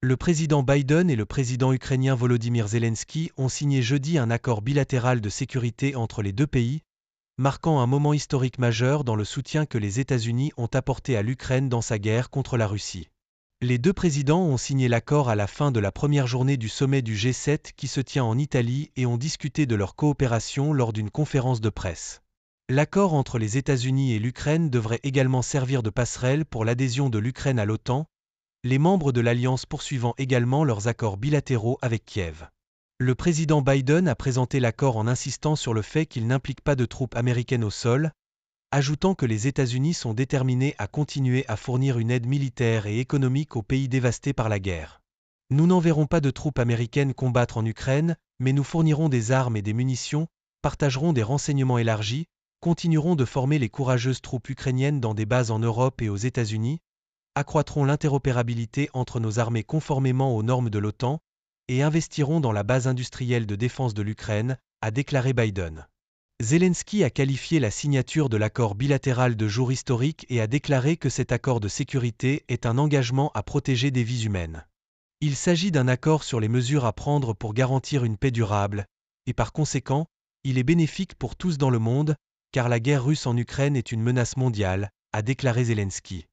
Le président Biden et le président ukrainien Volodymyr Zelensky ont signé jeudi un accord bilatéral de sécurité entre les deux pays, marquant un moment historique majeur dans le soutien que les États-Unis ont apporté à l'Ukraine dans sa guerre contre la Russie. Les deux présidents ont signé l'accord à la fin de la première journée du sommet du G7 qui se tient en Italie et ont discuté de leur coopération lors d'une conférence de presse. L'accord entre les États-Unis et l'Ukraine devrait également servir de passerelle pour l'adhésion de l'Ukraine à l'OTAN, les membres de l'Alliance poursuivant également leurs accords bilatéraux avec Kiev. Le président Biden a présenté l'accord en insistant sur le fait qu'il n'implique pas de troupes américaines au sol, ajoutant que les États-Unis sont déterminés à continuer à fournir une aide militaire et économique aux pays dévastés par la guerre. Nous n'enverrons pas de troupes américaines combattre en Ukraine, mais nous fournirons des armes et des munitions, partagerons des renseignements élargis, continuerons de former les courageuses troupes ukrainiennes dans des bases en Europe et aux États-Unis, accroîtrons l'interopérabilité entre nos armées conformément aux normes de l'OTAN, et investiront dans la base industrielle de défense de l'Ukraine, a déclaré Biden. Zelensky a qualifié la signature de l'accord bilatéral de jour historique et a déclaré que cet accord de sécurité est un engagement à protéger des vies humaines. Il s'agit d'un accord sur les mesures à prendre pour garantir une paix durable, et par conséquent, il est bénéfique pour tous dans le monde, car la guerre russe en Ukraine est une menace mondiale, a déclaré Zelensky.